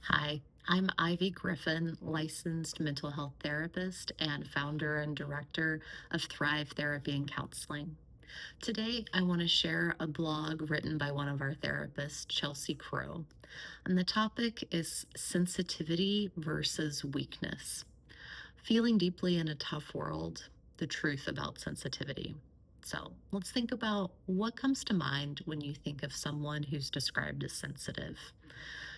Hi, I'm Ivy Griffin, licensed mental health therapist and founder and director of Thrive Therapy and Counseling. Today, I want to share a blog written by one of our therapists, Chelsea Crow, and the topic is sensitivity versus weakness. Feeling deeply in a tough world, the truth about sensitivity. So let's think about what comes to mind when you think of someone who's described as sensitive.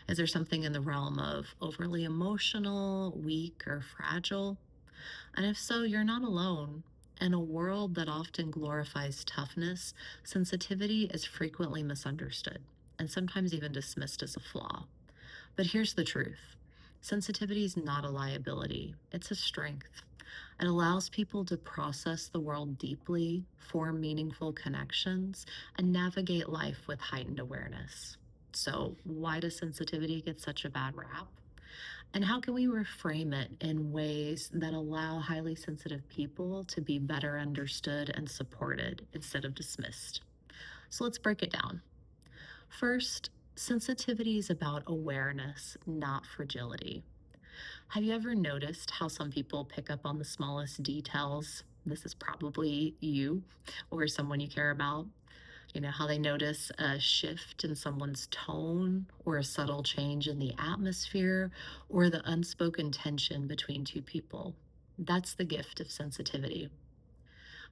Is there something in the realm of overly emotional, weak, or fragile? And if so, you're not alone. In a world that often glorifies toughness, sensitivity is frequently misunderstood and sometimes even dismissed as a flaw. But here's the truth: sensitivity is not a liability, it's a strength. It allows people to process the world deeply, form meaningful connections, and navigate life with heightened awareness. So, why does sensitivity get such a bad rap? And how can we reframe it in ways that allow highly sensitive people to be better understood and supported instead of dismissed? So, let's break it down. First, sensitivity is about awareness, not fragility. Have you ever noticed how some people pick up on the smallest details? This is probably you or someone you care about. You know, how they notice a shift in someone's tone or a subtle change in the atmosphere or the unspoken tension between two people. That's the gift of sensitivity.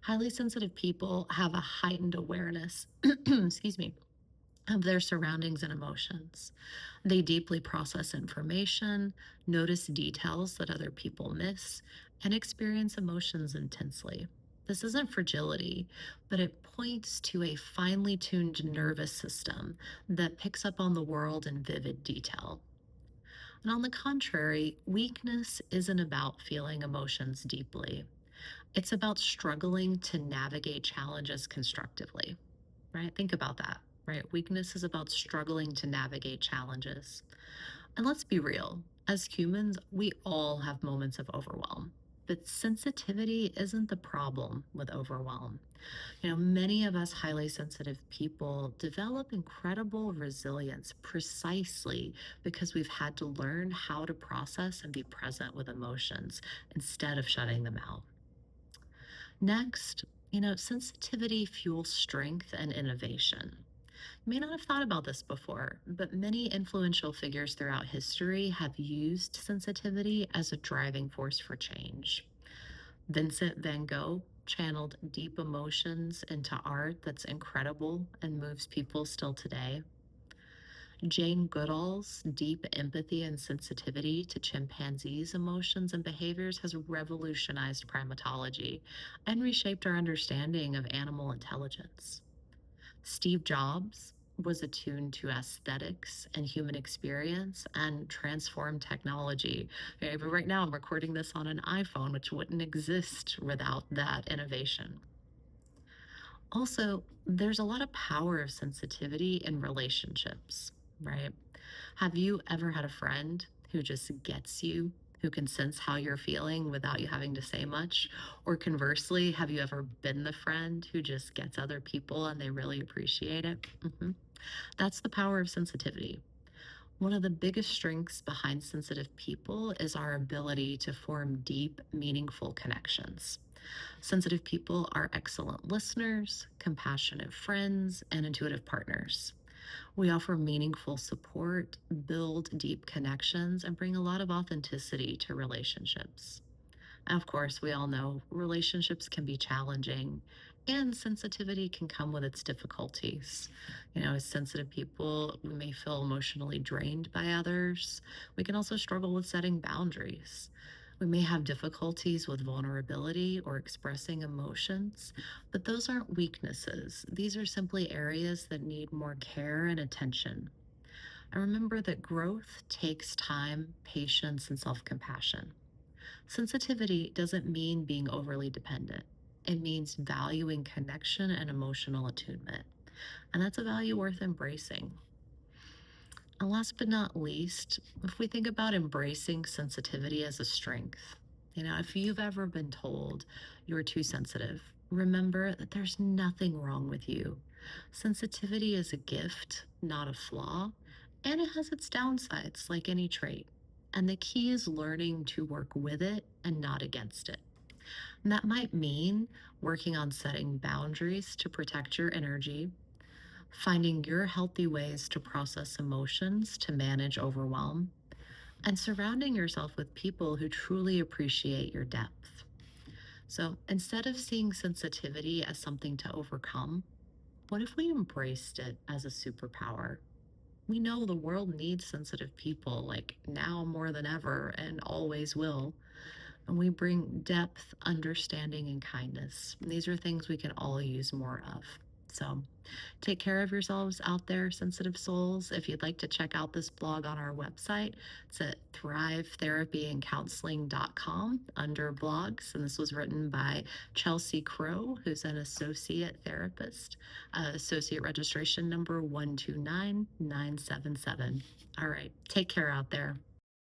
Highly sensitive people have a heightened awareness, excuse me, of their surroundings and emotions. They deeply process information, notice details that other people miss, and experience emotions intensely. This isn't fragility, but it points to a finely tuned nervous system that picks up on the world in vivid detail. And on the contrary, weakness isn't about feeling emotions deeply. It's about struggling to navigate challenges constructively, right? Think about that, right? Weakness is about struggling to navigate challenges. And let's be real, as humans, we all have moments of overwhelm. But sensitivity isn't the problem with overwhelm. You know, many of us highly sensitive people develop incredible resilience precisely because we've had to learn how to process and be present with emotions instead of shutting them out. Next, sensitivity fuels strength and innovation. You may not have thought about this before, but many influential figures throughout history have used sensitivity as a driving force for change. Vincent van Gogh channeled deep emotions into art that's incredible and moves people still today. Jane Goodall's deep empathy and sensitivity to chimpanzees' emotions and behaviors has revolutionized primatology and reshaped our understanding of animal intelligence. Steve Jobs was attuned to aesthetics and human experience and transformed technology. Okay, but right now I'm recording this on an iPhone, which wouldn't exist without that innovation. Also, there's a lot of power of sensitivity in relationships, right? Have you ever had a friend who just gets you, who can sense how you're feeling without you having to say much? Or conversely, have you ever been the friend who just gets other people and they really appreciate it? That's the power of sensitivity. One of the biggest strengths behind sensitive people is our ability to form deep, meaningful connections. Sensitive people are excellent listeners, compassionate friends, and intuitive partners. We offer meaningful support, build deep connections, and bring a lot of authenticity to relationships. Of course, we all know relationships can be challenging and sensitivity can come with its difficulties. You know, as sensitive people, we may feel emotionally drained by others. We can also struggle with setting boundaries. We may have difficulties with vulnerability or expressing emotions, but those aren't weaknesses. These are simply areas that need more care and attention. And remember that growth takes time, patience, and self compassion. Sensitivity doesn't mean being overly dependent. It means valuing connection and emotional attunement. And that's a value worth embracing. And last but not least, if we think about embracing sensitivity as a strength, if you've ever been told you're too sensitive, remember that there's nothing wrong with you. Sensitivity is a gift, not a flaw, and it has its downsides like any trait. And the key is learning to work with it and not against it. And that might mean working on setting boundaries to protect your energy, finding your healthy ways to process emotions to manage overwhelm, and surrounding yourself with people who truly appreciate your depth. So instead of seeing sensitivity as something to overcome, what if we embraced it as a superpower? We know the world needs sensitive people, like now more than ever, and always will. And we bring depth, understanding, and kindness. And these are things we can all use more of. So take care of yourselves out there, sensitive souls. If you'd like to check out this blog on our website, it's at thrivetherapyandcounseling.com under blogs. And this was written by Chelsea Crow, who's an associate therapist, associate registration number 129977. All right, take care out there.